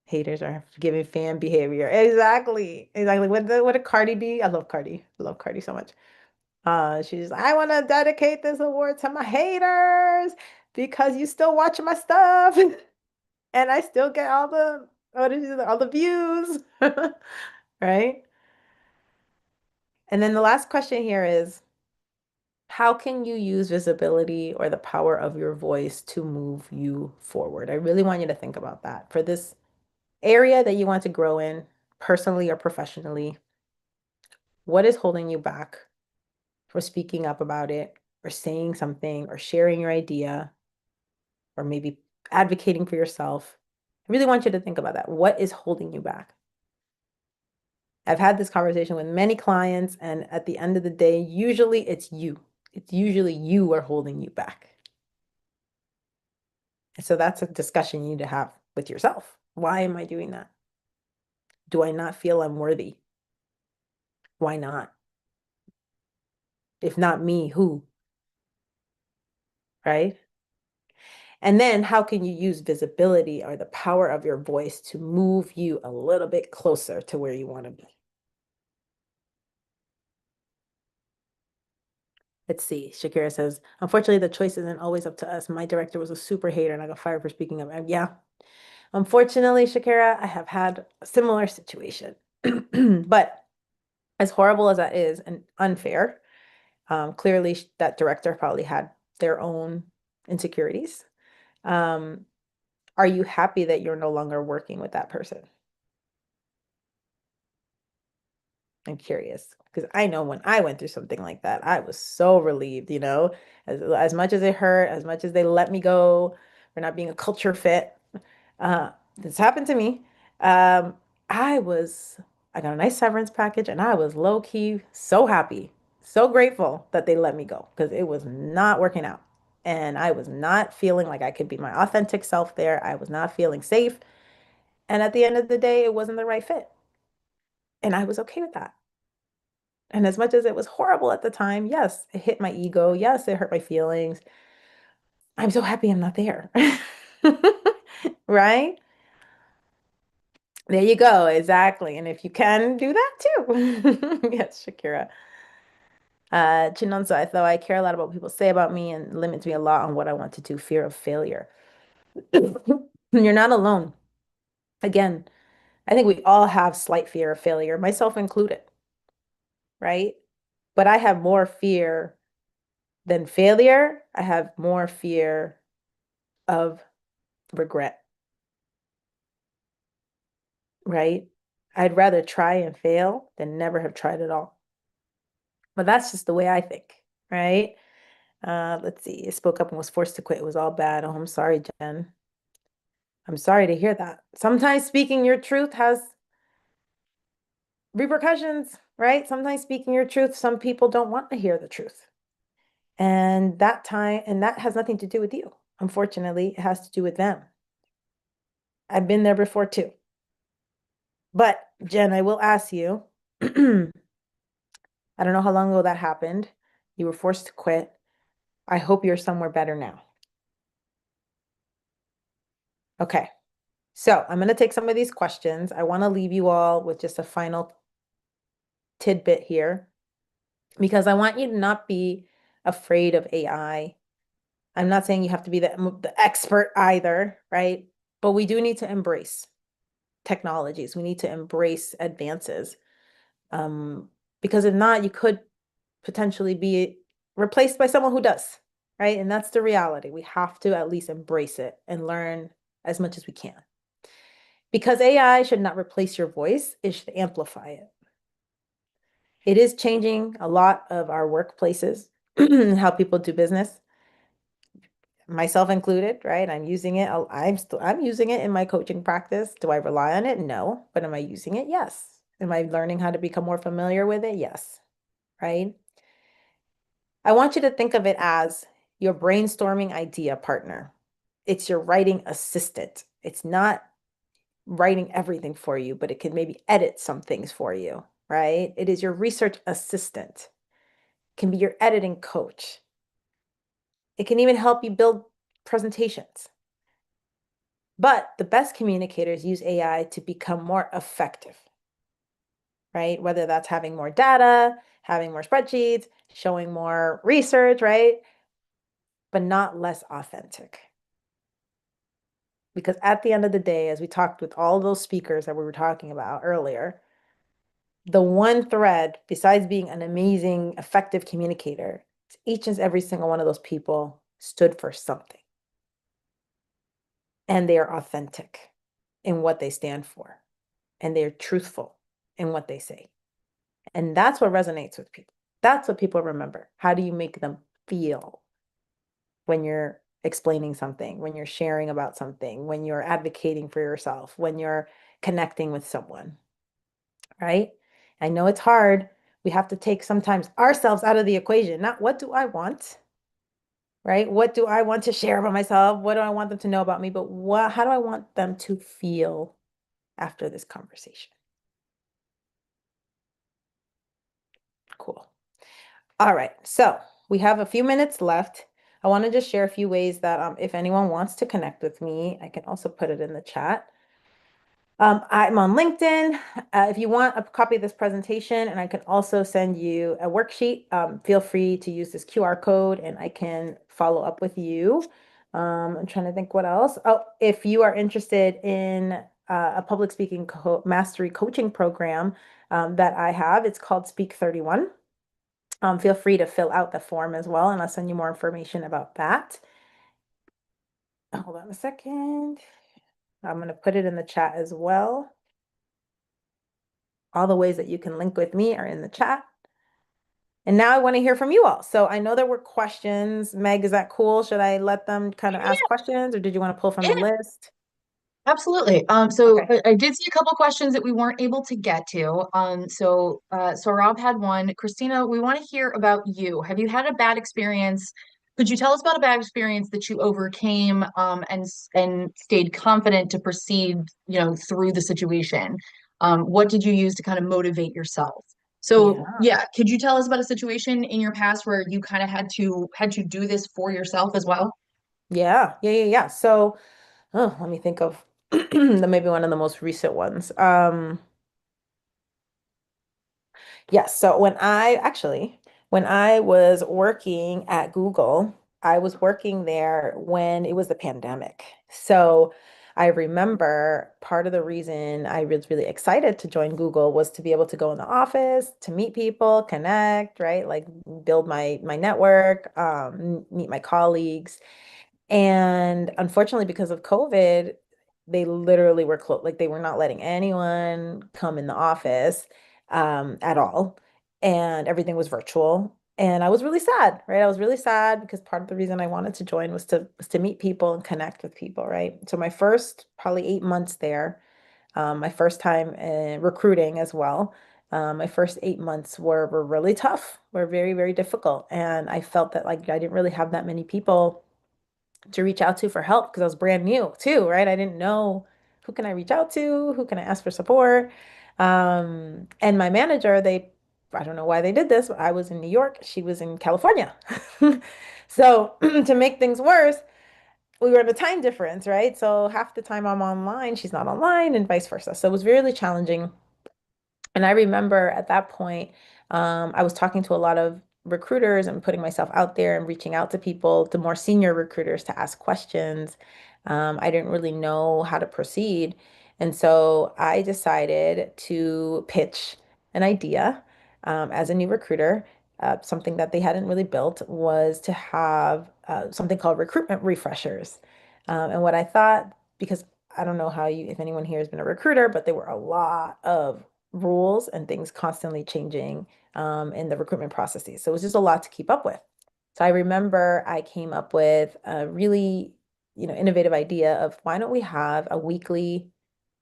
Haters are giving fan behavior. Exactly. Exactly. What did Cardi B? I love Cardi. I love Cardi so much. She's I want to dedicate this award to my haters because you still watch my stuff and I still get all the views. Right? And then the last question here is how can you use visibility or the power of your voice to move you forward? I really want you to think about that for this area that you want to grow in, personally or professionally. What is holding you back for speaking up about it or saying something or sharing your idea or maybe advocating for yourself? I really want you to think about that. What is holding you back? I've had this conversation with many clients, and at the end of the day, usually it's you. It's usually you are holding you back. And so that's a discussion you need to have with yourself. Why am I doing that? Do I not feel I'm worthy? Why not? If not me, who? Right? And then how can you use visibility or the power of your voice to move you a little bit closer to where you want to be? Let's see. Shakira says, unfortunately, the choice isn't always up to us. My director was a super hater and I got fired for speaking up. And yeah, unfortunately, Shakira, I have had a similar situation. But as horrible as that is and unfair, clearly that director probably had their own insecurities. Um, are you happy that you're no longer working with that person? I'm curious because I know when I went through something like that, I was so relieved, as much as it hurt, as much as they let me go for not being a culture fit. This happened to me. Um, I was, I got a nice severance package and I was low key so happy, So grateful that they let me go because it was not working out. And I was not feeling like I could be my authentic self there. I was not feeling safe. And at the end of the day, it wasn't the right fit. And I was okay with that. And as much as it was horrible at the time, yes, it hit my ego. Yes, it hurt my feelings. I'm so happy I'm not there. Right? There you go. Exactly. And if you can do that too. Yes, Shakira. Chinonso, I thought I care a lot about what people say about me and limits me a lot on what I want to do. Fear of failure. You're not alone. Again, I think we all have slight fear of failure, myself included, right? But I have more fear than failure. I have more fear of regret, right? I'd rather try and fail than never have tried at all. But that's just the way I think, right? Let's see. I spoke up and was forced to quit. It was all bad. Oh, I'm sorry, Jen. I'm sorry to hear that. Sometimes speaking your truth has repercussions, right? Sometimes speaking your truth, some people don't want to hear the truth. And that has nothing to do with you. Unfortunately, it has to do with them. I've been there before too. But Jen, I will ask you, I don't know how long ago that happened. You were forced to quit. I hope you're somewhere better now. Okay. So I'm going to take some of these questions. I want to leave you all with just a final tidbit here because I want you to not be afraid of AI. I'm not saying you have to be the expert either, right? But we do need to embrace technologies. We need to embrace advances. Um, because if not, you could potentially be replaced by someone who does, right? And that's the reality. We have to at least embrace it and learn as much as we can. Because AI should not replace your voice, it should amplify it. It is changing a lot of our workplaces, how people do business, myself included, right? I'm using it. I'm using it in my coaching practice. Do I rely on it? No. But am I using it? Yes. Am I learning how to become more familiar with it? Yes. Right? I want you to think of it as your brainstorming idea partner. It's your writing assistant. It's not writing everything for you, but it can maybe edit some things for you, right? It is your research assistant. It can be your editing coach. It can even help you build presentations. But the best communicators use AI to become more effective, right? Whether that's having more data, having more spreadsheets, showing more research, right? But not less authentic. Because at the end of the day, as we talked with all those speakers that we were talking about earlier, the one thread, besides being an amazing, effective communicator, each and every single one of those people stood for something. And they are authentic in what they stand for. And they're truthful in what they say. And that's what resonates with people. That's what people remember. How do you make them feel when you're explaining something, when you're sharing about something, when you're advocating for yourself, when you're connecting with someone, right? I know it's hard. We have to take sometimes ourselves out of the equation. Not what do I want, right? What do I want to share about myself? What do I want them to know about me? But how do I want them to feel after this conversation? Cool. All right. So we have a few minutes left. I want to just share a few ways that if anyone wants to connect with me, I can also put it in the chat. I'm on LinkedIn. If you want a copy of this presentation, and I can also send you a worksheet, feel free to use this QR code and I can follow up with you. I'm trying to think what else. Oh, if you are interested in a public speaking mastery coaching program that I have, it's called Speak 31. Feel free to fill out the form as well, and I'll send you more information about that. Hold on a second. I'm going to put it in the chat as well. All the ways that you can link with me are in the chat. And now I want to hear from you all. So I know there were questions. Meg, is that cool? Should I let them kind of ask questions or did you want to pull from the Yeah, list? Absolutely. So Okay. I did see a couple questions that we weren't able to get to. So Rob had one. Christina, we want to hear about you. Have you had a bad experience? Could you tell us about a bad experience that you overcame, and stayed confident to proceed, through the situation? What did you use to kind of motivate yourself? So Yeah. yeah, could you tell us about a situation in your past where you kind of had to do this for yourself as well? Yeah. Yeah. Yeah. Yeah. So, oh, let me think of maybe one of the most recent ones. Yes. So when I was working at Google, I was working there when it was the pandemic. So I remember part of the reason I was really excited to join Google was to be able to go in the office, to meet people, connect, right? Like build my network, meet my colleagues. And unfortunately, because of COVID, they literally were closed. Like they were not letting anyone come in the office at all. And everything was virtual. And I was really sad, right? I was really sad because part of the reason I wanted to join was to meet people and connect with people, right? So my first probably 8 months there, my first time recruiting as well. My first 8 months were really tough, were very, very difficult. And I felt that like I didn't really have that many people to reach out to for help because I was brand new too, right? I didn't know who can I reach out to, who can I ask for support. And my manager, I don't know why they did this, but I was in New York, she was in California. So to make things worse, we were in a time difference, right? So half the time I'm online, she's not online, and vice versa. So it was really challenging. And I remember at that point, I was talking to a lot of recruiters and putting myself out there and reaching out to people, to more senior recruiters to ask questions. I didn't really know how to proceed. And so I decided to pitch an idea as a new recruiter. Something that they hadn't really built was to have something called recruitment refreshers. And what I thought, because I don't know if anyone here has been a recruiter, but there were a lot of rules and things constantly changing in the recruitment processes. So it was just a lot to keep up with. So I remember I came up with a really, innovative idea of why don't we have a weekly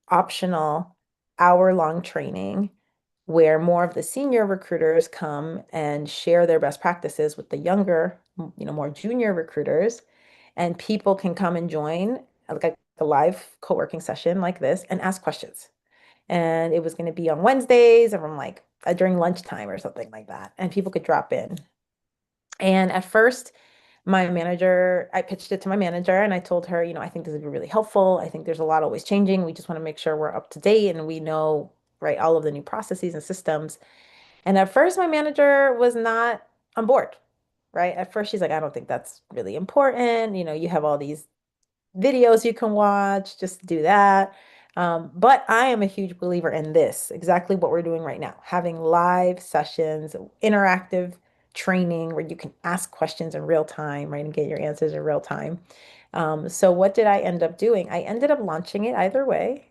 optional hour-long training where more of the senior recruiters come and share their best practices with the younger, more junior recruiters, and people can come and join like a live co-working session like this and ask questions. And it was going to be on Wednesdays from like during lunchtime or something like that. And people could drop in. And at first, I pitched it to my manager and I told her, I think this would be really helpful. I think there's a lot always changing. We just want to make sure we're up to date and we know, right, all of the new processes and systems. And at first, my manager was not on board, right? At first, she's like, I don't think that's really important. You have all these videos you can watch, just do that. But I am a huge believer in this, exactly what we're doing right now, having live sessions, interactive training where you can ask questions in real time, right, and get your answers in real time. So what did I end up doing? I ended up launching it either way.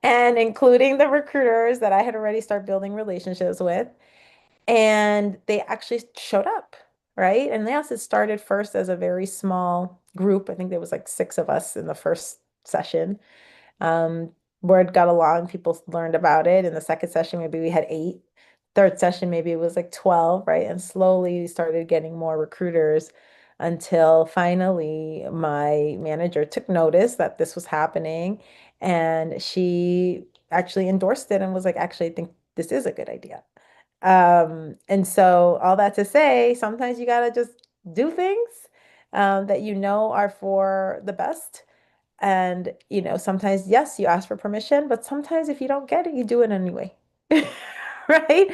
And including the recruiters that I had already started building relationships with. And they actually showed up, right? And yes, it started first as a very small group. I think there was like 6 of us in the first session. Um, Word got along, people learned about it. In the second session, maybe we had 8. Third session, maybe it was like 12, right? And slowly we started getting more recruiters until finally my manager took notice that this was happening and she actually endorsed it and was like, actually, I think this is a good idea. And so all that to say, sometimes you gotta just do things that you know are for the best. And, sometimes, yes, you ask for permission, but sometimes if you don't get it, you do it anyway. Right?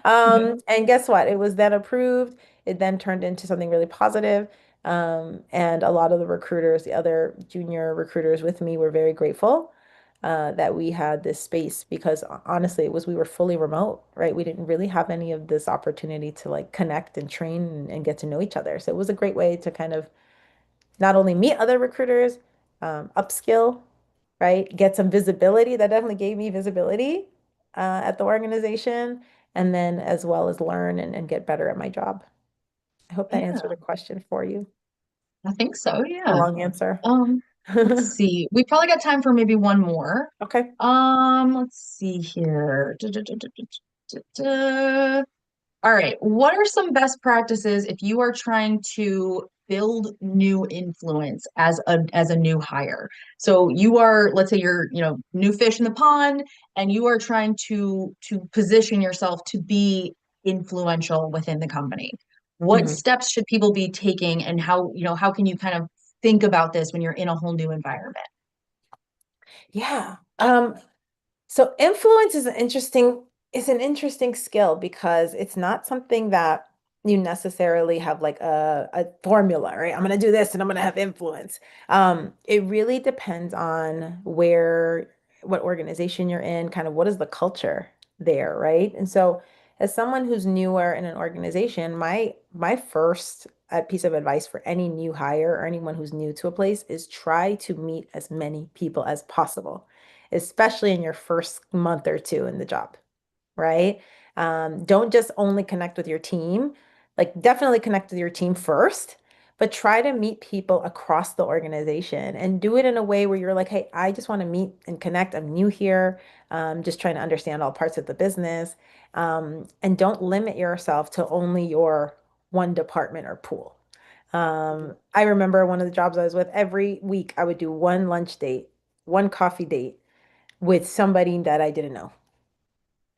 Yeah. And guess what? It was then approved. It then turned into something really positive. And a lot of the recruiters, the other junior recruiters with me, were very grateful that we had this space because honestly, we were fully remote, right? We didn't really have any of this opportunity to like connect and train and get to know each other. So it was a great way to kind of not only meet other recruiters, upskill, right? Get some visibility. That definitely gave me visibility at the organization, and then as well as learn and get better at my job. I hope that answered Yeah, the question for you. I think so. A Yeah. long answer. Um, Let's see. We probably got time for maybe one more. Okay. Let's see here. All right. What are some best practices if you are trying to build new influence as a new hire? So you are, let's say you're, new fish in the pond and you are trying to position yourself to be influential within the company. What Mhm. steps should people be taking and how can you kind of think about this when you're in a whole new environment? Yeah. So influence is an interesting skill because it's not something that you necessarily have like a formula, right? I'm gonna do this and I'm gonna have influence. It really depends on what organization you're in, kind of what is the culture there, right? And so as someone who's newer in an organization, my first piece of advice for any new hire or anyone who's new to a place is try to meet as many people as possible, especially in your first month or two in the job, right? Don't just only connect with your team, like definitely connect with your team first, but try to meet people across the organization and do it in a way where you're like, hey, I just want to meet and connect. I'm new here, just trying to understand all parts of the business. And don't limit yourself to only your one department or pool. I remember one of the jobs I was with, every week I would do one lunch date, one coffee date with somebody that I didn't know.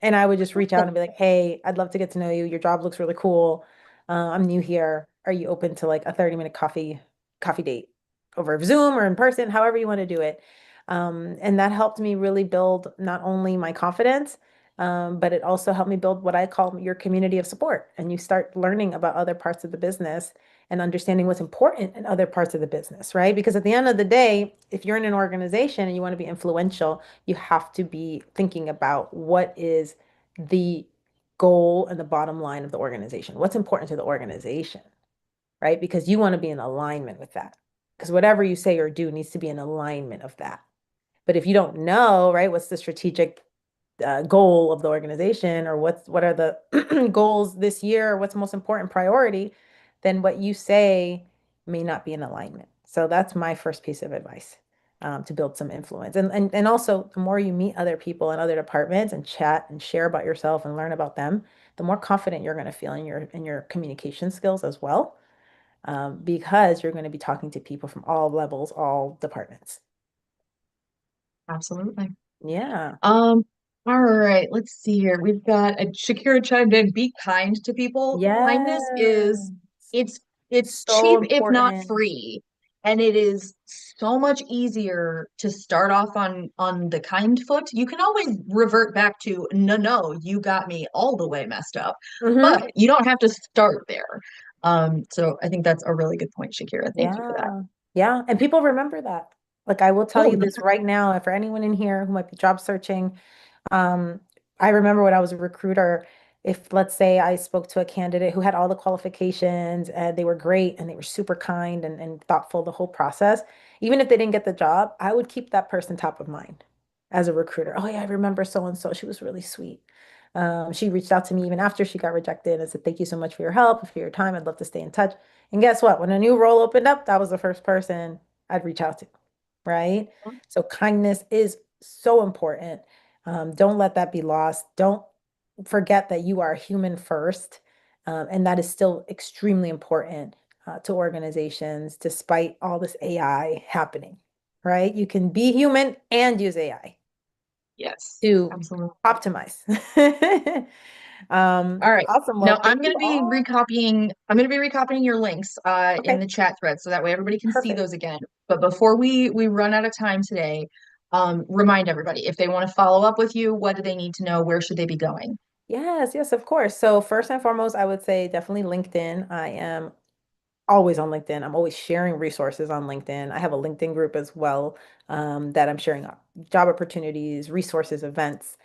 And I would just reach out and be like, hey, I'd love to get to know you. Your job looks really cool. I'm new here. Are you open to like a 30-minute coffee date over Zoom or in person, however you want to do it? And that helped me really build not only my confidence, but it also helped me build what I call your community of support. And you start learning about other parts of the business and understanding what's important in other parts of the business, right? Because at the end of the day, if you're in an organization and you want to be influential, you have to be thinking about what is the goal and the bottom line of the organization. What's important to the organization, right? Because you want to be in alignment with that. Because whatever you say or do needs to be in alignment of that. But if you don't know, right, what's the strategic goal of the organization or what are the goals this year or what's the most important priority, then what you say may not be in alignment. So that's my first piece of advice, to build some influence. And also the more you meet other people in other departments and chat and share about yourself and learn about them, the more confident you're going to feel in your communication skills as well, because you're going to be talking to people from all levels, all departments. Absolutely. Yeah. Um, all right, let's see here. We've got a Shakira chimed in, be kind to people. Yes. Kindness is it's it's So cheap if not important. free. And it is so much easier to start off on the kind foot. You can always revert back to no, no, you got me all the way messed up. Hmm. But you don't have to start there. So I think that's a really good point, Shakira. Thank you for that. Yeah. Yeah. And people remember that. Like I will tell Oh, you this right now, for anyone in here who might be job searching, um, I remember when I was a recruiter, if let's say I spoke to a candidate who had all the qualifications and they were great and they were super kind and thoughtful the whole process, even if they didn't get the job, I would keep that person top of mind as a recruiter. Oh yeah, I remember so and so. She was really sweet. She reached out to me even after she got rejected and said, thank you so much for your help, for your time. I'd love to stay in touch. And guess what? When a new role opened up, that was the first person I'd reach out to, right? So kindness is so important. Don't let that be lost. Don't forget that you are human first. And that is still extremely important to organizations, despite all this AI happening, right? You can be human and use AI yes, to absolutely. optimize. All right. Awesome. Now Well, thank you all. I'm going to be recopying your links in Okay, the chat thread so that way everybody can see perfect. those again. But before we run out of time today, remind everybody if they want to follow up with you, what do they need to know? Where should they be going? Yes, yes, of course. So first and foremost, I would say definitely LinkedIn. I am always on LinkedIn. I'm always sharing resources on LinkedIn. I have a LinkedIn group as well, that I'm sharing job opportunities, resources, events,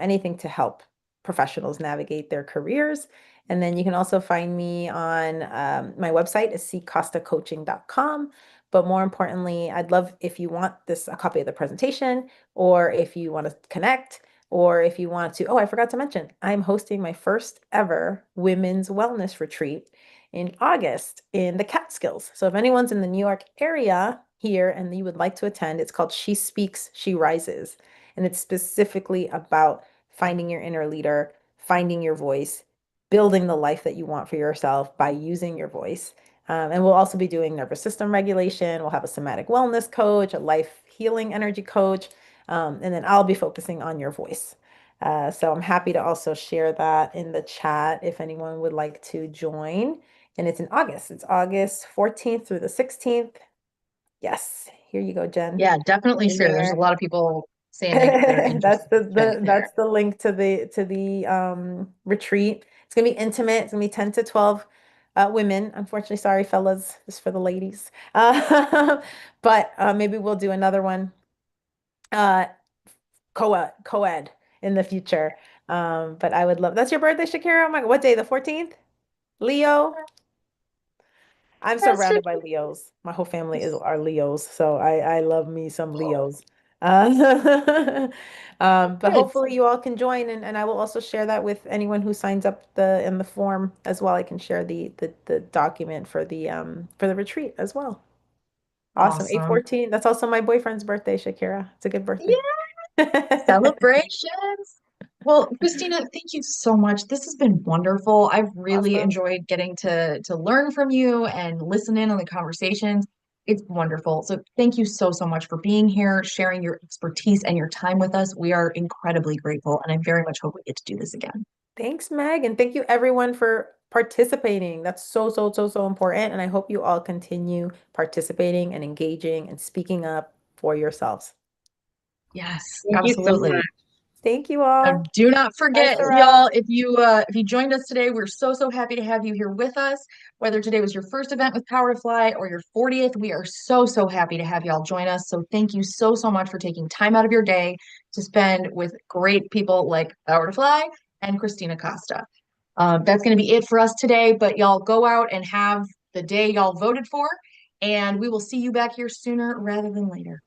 anything to help professionals navigate their careers. And then you can also find me on, my website is ccostacoaching.com. But more importantly, I'd love if you want a copy of the presentation, or if you want to connect, or if you want to, oh, I forgot to mention, I'm hosting my first ever women's wellness retreat in August in the Catskills. So if anyone's in the New York area, here and you would like to attend, it's called She Speaks, She Rises. And it's specifically about finding your inner leader, finding your voice, building the life that you want for yourself by using your voice. And we'll also be doing nervous system regulation. We'll have a somatic wellness coach, a life healing energy coach, and then I'll be focusing on your voice. So I'm happy to also share that in the chat if anyone would like to join. And it's in August. It's August 14th through the 16th. Yes, here you go, Jen. Yeah, definitely In share. There's a there. lot of people saying that are That's interested in the attending there. that's the link to the retreat. It's gonna be intimate. It's gonna be 10 to 12 women. Unfortunately, sorry, fellas, just for the ladies. But maybe we'll do another one uh co-ed in the future. But I would love that's your birthday, Shakira. Oh my God, what day? The 14th? Leo? I'm Yes, surrounded by Leos. My whole family is are Leos, so I love me some Leos. Uh, but good. hopefully you all can join, and I will also share that with anyone who signs up in the form as well. I can share the document for the retreat as well. Awesome. Awesome. 8/14. That's also my boyfriend's birthday, Shakira. It's a good birthday. Yeah, celebrations. Well, Christina, thank you so much. This has been wonderful. I've really Awesome. enjoyed getting to learn from you and listen in on the conversations. It's wonderful. So thank you so, so much for being here, sharing your expertise and your time with us. We are incredibly grateful, and I very much hope we get to do this again. Thanks, Meg, and thank you everyone for participating. That's so, so, so, so important. And I hope you all continue participating and engaging and speaking up for yourselves. Yes, Thank you so absolutely. much. Thank you all. Do not Bye, forget, y'all, Sorrel. if you joined us today, we're so so happy to have you here with us. Whether today was your first event with Power to Fly or your 40th, we are so so happy to have y'all join us. So thank you so so much for taking time out of your day to spend with great people like Power to Fly and Christina Costa. That's going to be it for us today, but y'all go out and have the day y'all voted for, and we will see you back here sooner rather than later.